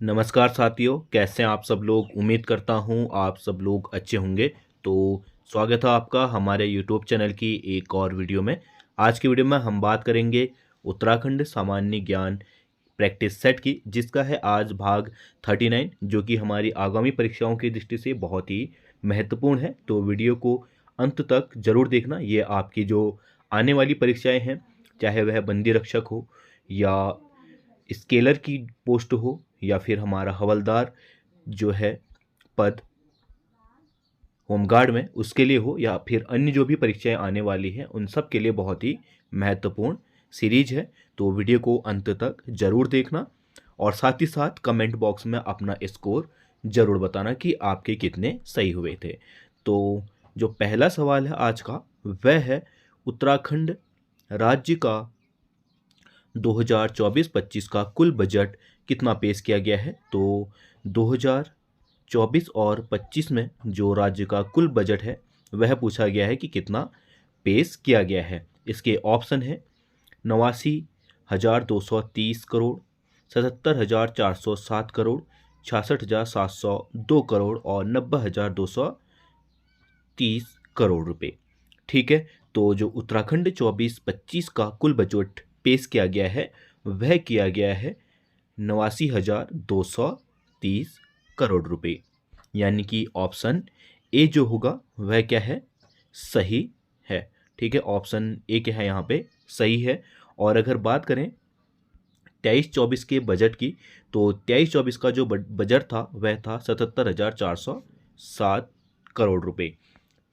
नमस्कार साथियों, कैसे हैं आप सब लोग। उम्मीद करता हूं आप सब लोग अच्छे होंगे। तो स्वागत है आपका हमारे यूट्यूब चैनल की एक और वीडियो में। आज की वीडियो में हम बात करेंगे उत्तराखंड सामान्य ज्ञान प्रैक्टिस सेट की, जिसका है आज भाग 39, जो कि हमारी आगामी परीक्षाओं की दृष्टि से बहुत ही महत्वपूर्ण है। तो वीडियो को अंत तक जरूर देखना। ये आपकी जो आने वाली परीक्षाएं हैं, चाहे वह बंदी रक्षक हो या स्केलर की पोस्ट हो या फिर हमारा हवलदार जो है पद होमगार्ड में उसके लिए हो, या फिर अन्य जो भी परीक्षाएं आने वाली हैं उन सब के लिए बहुत ही महत्वपूर्ण सीरीज है। तो वीडियो को अंत तक जरूर देखना और साथ ही साथ कमेंट बॉक्स में अपना स्कोर जरूर बताना कि आपके कितने सही हुए थे। तो जो पहला सवाल है आज का, वह है उत्तराखंड राज्य का 2024-25 का कुल बजट कितना पेश किया गया है। तो 2024 और 25 में जो राज्य का कुल बजट है वह पूछा गया है कि कितना पेश किया गया है। इसके ऑप्शन है 89,230 करोड़, 77,407 करोड़, 66,702 करोड़ और 90,230 करोड़ रुपए। ठीक है, तो जो उत्तराखंड 24-25 का कुल बजट पेश किया गया है वह किया गया है 89,230 करोड़ रुपए, यानी कि ऑप्शन ए जो होगा वह क्या है, सही है। ठीक है, ऑप्शन ए क्या है यहाँ पे, सही है। और अगर बात करें 23-24 के बजट की, तो 23-24 का जो बजट था वह था 77,407 करोड़ रुपए।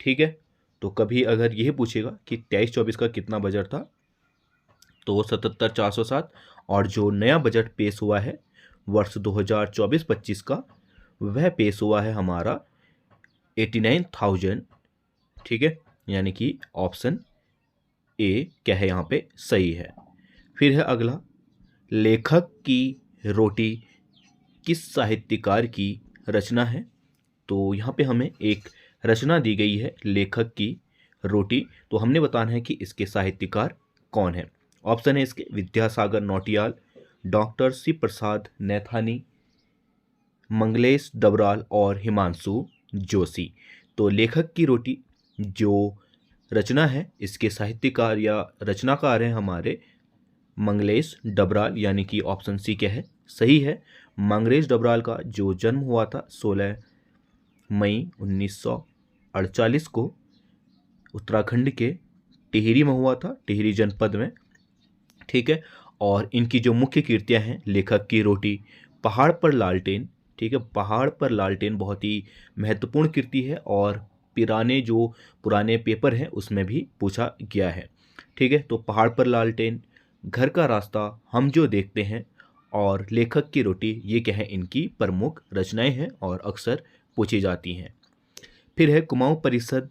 ठीक है, तो कभी अगर यह पूछेगा कि 23-24 का कितना बजट था, तो 77,407, और जो नया बजट पेश हुआ है वर्ष 2024-25 का, वह पेश हुआ है हमारा 89,000। ठीक है, यानी कि ऑप्शन ए क्या है यहाँ पे, सही है। फिर है अगला, लेखक की रोटी किस साहित्यकार की रचना है। तो यहाँ पे हमें एक रचना दी गई है लेखक की रोटी, तो हमने बताना है कि इसके साहित्यकार कौन है। ऑप्शन है इसके विद्यासागर नौटियाल, डॉक्टर सी प्रसाद नैथानी, मंगलेश डबराल और हिमांशु जोशी। तो लेखक की रोटी जो रचना है, इसके साहित्यकार या रचनाकार हैं हमारे मंगलेश डबराल, यानी कि ऑप्शन सी क्या है, सही है। मंगलेश डबराल का जो जन्म हुआ था 16 मई 1948 को उत्तराखंड के टिहरी में हुआ था, टिहरी जनपद में। ठीक है, और इनकी जो मुख्य कृतियां हैं, लेखक की रोटी, पहाड़ पर लालटेन। ठीक है, पहाड़ पर लालटेन बहुत ही महत्वपूर्ण कृति है और पुराने पेपर हैं उसमें भी पूछा गया है। ठीक है, तो पहाड़ पर लालटेन, घर का रास्ता, हम जो देखते हैं और लेखक की रोटी, ये क्या है, इनकी प्रमुख रचनाएं हैं और अक्सर पूछी जाती हैं। फिर है कुमाऊं परिषद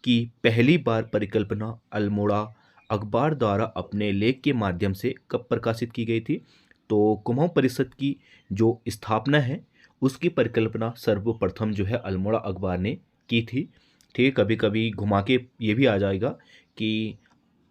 की पहली बार परिकल्पना अल्मोड़ा अखबार द्वारा अपने लेख के माध्यम से कब प्रकाशित की गई थी। तो कुमाऊं परिषद की जो स्थापना है उसकी परिकल्पना सर्वप्रथम जो है अल्मोड़ा अखबार ने की थी। ठीक है, कभी कभी घुमा के ये भी आ जाएगा कि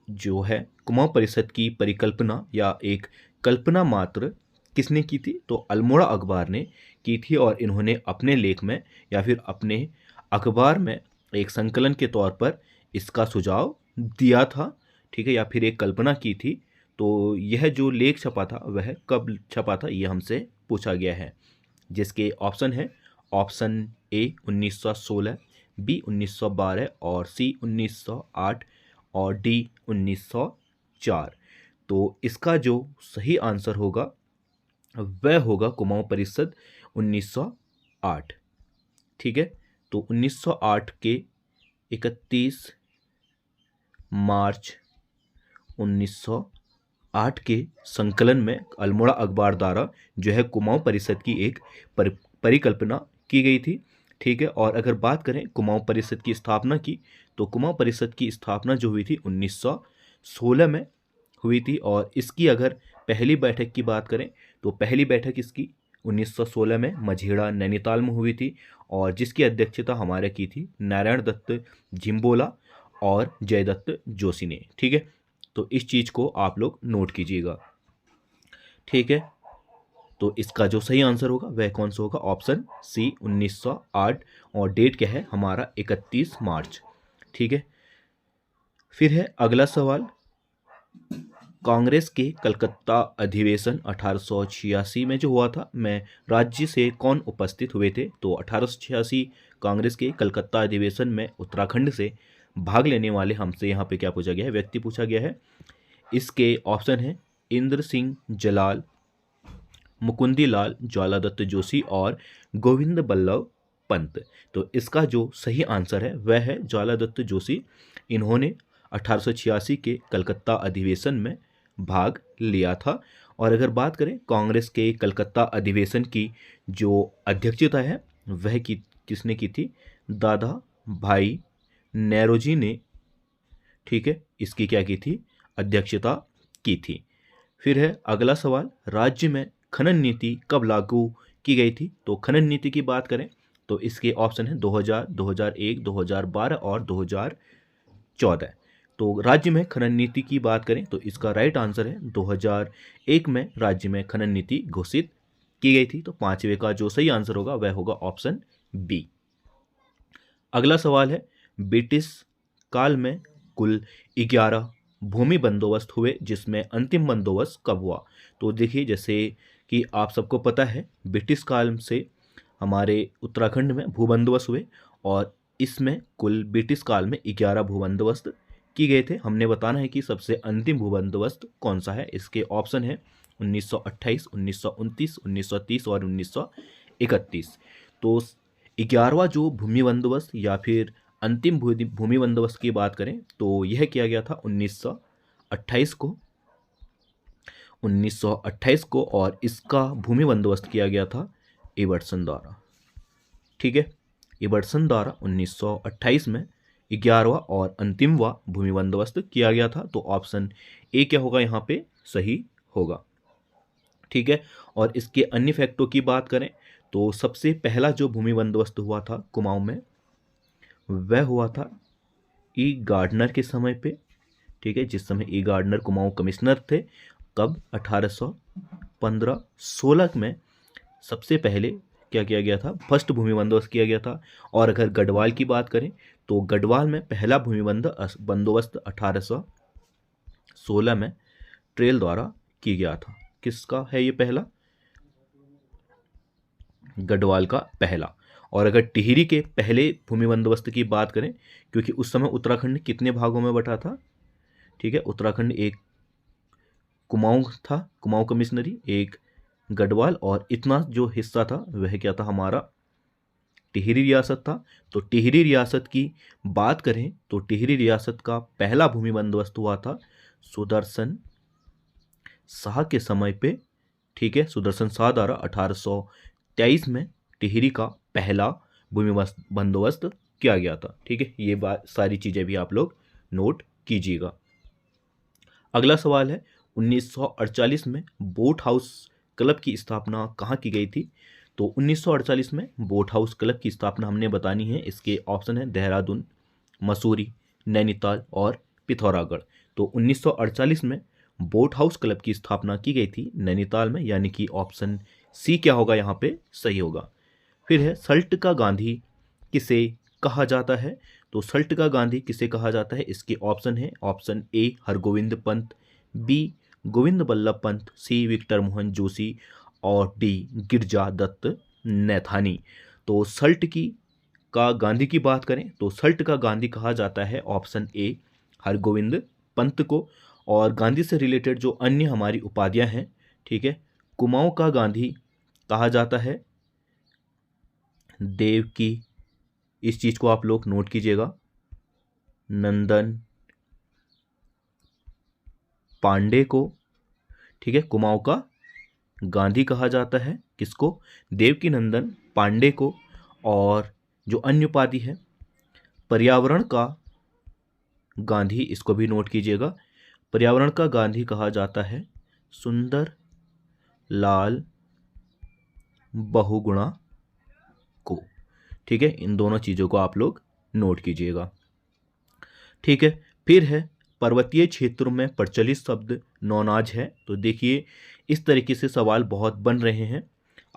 जो है कुमाऊं परिषद की परिकल्पना या एक कल्पना मात्र किसने की थी, तो अल्मोड़ा अखबार ने की थी, और इन्होंने अपने लेख में या फिर अपने अखबार में एक संकलन के तौर पर इसका सुझाव दिया था। ठीक है, या फिर एक कल्पना की थी। तो यह जो लेख छपा था वह कब छपा था, ये हमसे पूछा गया है, जिसके ऑप्शन है ऑप्शन ए 1916, बी 1912 और सी 1908 और डी 1904। तो इसका जो सही आंसर होगा वह होगा कुमाऊं परिषद 1908। ठीक है, तो 1908 के 31 मार्च 1908 के संकलन में अल्मोड़ा अखबार द्वारा जो है कुमाऊं परिषद की एक परिकल्पना की गई थी। ठीक है, और अगर बात करें कुमाऊं परिषद की स्थापना की, तो कुमाऊं परिषद की स्थापना जो हुई थी 1916 में हुई थी, और इसकी अगर पहली बैठक की बात करें तो पहली बैठक इसकी 1916 में मझेड़ा नैनीताल में हुई थी, और जिसकी अध्यक्षता हमारे की थी नारायण दत्त जिम्बोला और जयदत्त जोशी ने। ठीक है, तो इस चीज़ को आप लोग नोट कीजिएगा। ठीक है, तो इसका जो सही आंसर होगा वह कौन सा होगा? ऑप्शन सी 1908, और डेट क्या है हमारा? 31 मार्च। ठीक है, फिर है अगला सवाल, कांग्रेस के कलकत्ता अधिवेशन 1886 में जो हुआ था, में राज्य से कौन उपस्थित हुए थे? तो 1886 कांग्रेस के कलकत्ता अधिवेशन में उत्तराखंड से भाग लेने वाले हमसे यहाँ पे क्या पूछा गया है? व्यक्ति पूछा गया है। इसके ऑप्शन है इंद्र सिंह जलाल, मुकुंदी लाल ज्वालादत्त जोशी और गोविंद बल्लभ पंत। तो इसका जो सही आंसर है वह है ज्वालादत्त जोशी। इन्होंने 1886 के कलकत्ता अधिवेशन में भाग लिया था। और अगर बात करें कांग्रेस के कलकत्ता अधिवेशन की जो अध्यक्षता है वह किसने की थी? दादा भाई नेरोजी ने, ठीक है, इसकी क्या की थी? अध्यक्षता की थी। फिर है अगला सवाल, राज्य में खनन नीति कब लागू की गई थी? तो खनन नीति की बात करें तो इसके ऑप्शन है 2000, 2001, 2012 और 2014। तो राज्य में खनन नीति की बात करें तो इसका राइट आंसर है 2001 में राज्य में खनन नीति घोषित की गई थी। तो पांचवे का जो सही आंसर होगा वह होगा ऑप्शन बी। अगला सवाल है, ब्रिटिश काल में कुल 11 भूमि बंदोबस्त हुए जिसमें अंतिम बंदोबस्त कब हुआ? तो देखिए, जैसे कि आप सबको पता है ब्रिटिश काल से हमारे उत्तराखंड में भू बंदोबस्त हुए, और इसमें कुल ब्रिटिश काल में 11 भू बंदोबस्त की गए थे। हमने बताना है कि सबसे अंतिम भू बंदोबस्त कौन सा है। इसके ऑप्शन है 1928, 1929, 1930 और 1931। तो 11वां जो भूमि बंदोबस्त या फिर अंतिम भूमि बंदोबस्त की बात करें तो यह किया गया था 1928 को, 1928 को, और इसका भूमि बंदोबस्त किया गया था इबर्सन द्वारा। ठीक है, इबर्सन द्वारा 1928 में 11वां और अंतिमवां भूमि बंदोबस्त किया गया था। तो ऑप्शन ए क्या होगा यहाँ पे? सही होगा। ठीक है, और इसके अन्य फैक्टों की बात करें तो सबसे पहला जो भूमि बंदोबस्त हुआ था कुमाऊं में वह हुआ था ई गार्डनर के समय पे। ठीक है, जिस समय ई गार्डनर कुमाऊं कमिश्नर थे। कब? 1815-16 में सबसे पहले क्या किया गया था? फर्स्ट भूमि बंदोबस्त किया गया था। और अगर गढ़वाल की बात करें तो गढ़वाल में पहला भूमि बंदोबस्त 1816 में ट्रेल द्वारा की गया था। किसका है ये पहला? गढ़वाल का पहला। और अगर टिहरी के पहले भूमि बंदोबस्त की बात करें, क्योंकि उस समय उत्तराखंड कितने भागों में बटा था? ठीक है, उत्तराखंड एक कुमाऊं था, कुमाऊं कमिश्नरी, एक गढ़वाल, और इतना जो हिस्सा था वह क्या था? हमारा टिहरी रियासत था। तो टिहरी रियासत की बात करें तो टिहरी रियासत का पहला भूमि बंदोबस्त हुआ था सुदर्शन शाह के समय पे। ठीक है, सुदर्शन शाह द्वारा 1823 में टिहरी का पहला भूमि बंदोबस्त किया गया था। ठीक है, ये बात सारी चीज़ें भी आप लोग नोट कीजिएगा। अगला सवाल है, 1948 में बोट हाउस क्लब की स्थापना कहाँ की गई थी? तो 1948 में बोट हाउस क्लब की स्थापना हमने बतानी है। इसके ऑप्शन है देहरादून, मसूरी, नैनीताल और पिथौरागढ़। तो 1948 में बोट हाउस क्लब की स्थापना की गई थी नैनीताल में, यानी कि ऑप्शन सी क्या होगा यहाँ पे? सही होगा। फिर है सल्ट का गांधी किसे कहा जाता है? तो सल्ट का गांधी किसे कहा जाता है? इसके ऑप्शन है, option A Hargovind Pant, B Govind Ballabh Pant, C Victor Mohan Joshi और डी गिरजा दत्त नैथानी। तो सल्ट की का गांधी की बात करें तो सल्ट का गांधी कहा जाता है ऑप्शन ए हरगोविंद पंत को। और गांधी से रिलेटेड जो अन्य हमारी उपाधियां हैं, ठीक है, कुमाऊं का गांधी कहा जाता है देव की, इस चीज को आप लोग नोट कीजिएगा, नंदन पांडे को। ठीक है, कुमाऊं का गांधी कहा जाता है किसको? देवकी नंदन पांडे को। और जो अन्य उपाधि है पर्यावरण का गांधी, इसको भी नोट कीजिएगा, पर्यावरण का गांधी कहा जाता है सुंदर लाल बहुगुणा को। ठीक है, इन दोनों चीज़ों को आप लोग नोट कीजिएगा। ठीक है, फिर है पर्वतीय क्षेत्रों में प्रचलित शब्द नौनाज है। तो देखिए, इस तरीके से सवाल बहुत बन रहे हैं।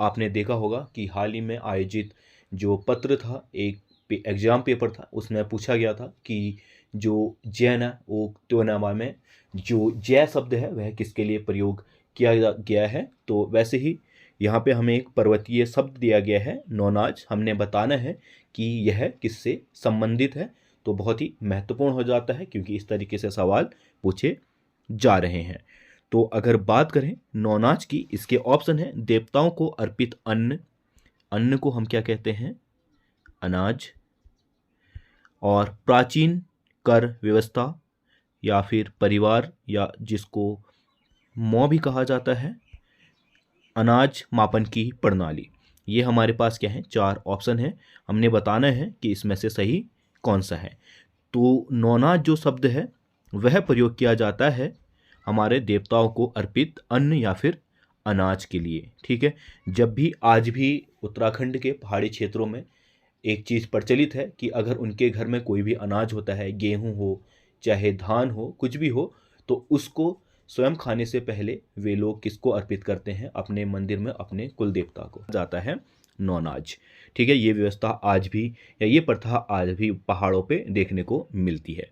आपने देखा होगा कि हाल ही में आयोजित जो पत्र था, एक एग्जाम पेपर था, उसमें पूछा गया था कि जो जैन है वो त्योनामा में जो जय शब्द है वह किसके लिए प्रयोग किया गया है। तो वैसे ही यहाँ पे हमें एक पर्वतीय शब्द दिया गया है नौनाज, हमने बताना है कि यह किससे संबंधित है। तो बहुत ही महत्वपूर्ण हो जाता है क्योंकि इस तरीके से सवाल पूछे जा रहे हैं। तो अगर बात करें नौनाज की, इसके ऑप्शन है देवताओं को अर्पित अन्न, अन्न को हम क्या कहते हैं, अनाज, और प्राचीन कर व्यवस्था, या फिर परिवार, या जिसको मौ भी कहा जाता है, अनाज मापन की प्रणाली। ये हमारे पास क्या है, 4 ऑप्शन है, हमने बताना है कि इसमें से सही कौन सा है। तो नौनाज जो शब्द है वह प्रयोग किया जाता है हमारे देवताओं को अर्पित अन्न या फिर अनाज के लिए। ठीक है, जब भी आज भी उत्तराखंड के पहाड़ी क्षेत्रों में एक चीज़ प्रचलित है कि अगर उनके घर में कोई भी अनाज होता है, गेहूं हो चाहे धान हो, कुछ भी हो, तो उसको स्वयं खाने से पहले वे लोग किसको अर्पित करते हैं, अपने मंदिर में अपने कुल देवता को जाता है नौनाज। ठीक है, ये व्यवस्था आज भी या ये प्रथा आज भी पहाड़ों पे देखने को मिलती है।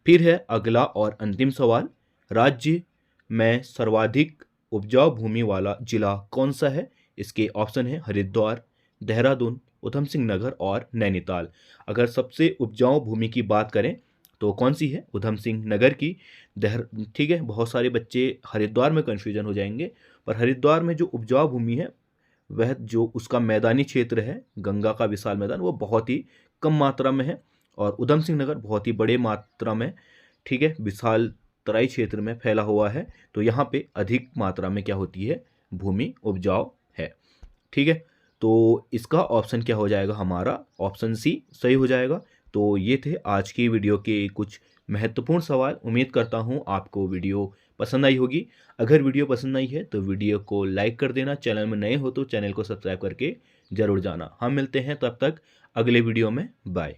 फिर है अगला और अंतिम सवाल, राज्य में सर्वाधिक उपजाऊ भूमि वाला जिला कौन सा है। इसके ऑप्शन है हरिद्वार, देहरादून, ऊधम सिंह नगर और नैनीताल। अगर सबसे उपजाऊ भूमि की बात करें तो कौन सी है, ऊधम सिंह नगर की। ठीक है, बहुत सारे बच्चे हरिद्वार में कन्फ्यूजन हो जाएंगे, पर हरिद्वार में जो उपजाऊ भूमि है वह जो उसका मैदानी क्षेत्र है, गंगा का विशाल मैदान, वो बहुत ही कम मात्रा में है, और ऊधम सिंह नगर बहुत ही बड़े मात्रा में, ठीक है, विशाल तराई क्षेत्र में फैला हुआ है। तो यहाँ पे अधिक मात्रा में क्या होती है, भूमि उपजाऊ है। ठीक है, तो इसका ऑप्शन क्या हो जाएगा, हमारा ऑप्शन सी सही हो जाएगा। तो ये थे आज की वीडियो के कुछ महत्वपूर्ण सवाल। उम्मीद करता हूँ आपको वीडियो पसंद आई होगी। अगर वीडियो पसंद आई है तो वीडियो को लाइक कर देना, चैनल में नए हो तो चैनल को सब्सक्राइब करके जरूर जाना। हम मिलते हैं तब तक अगले वीडियो में, बाय।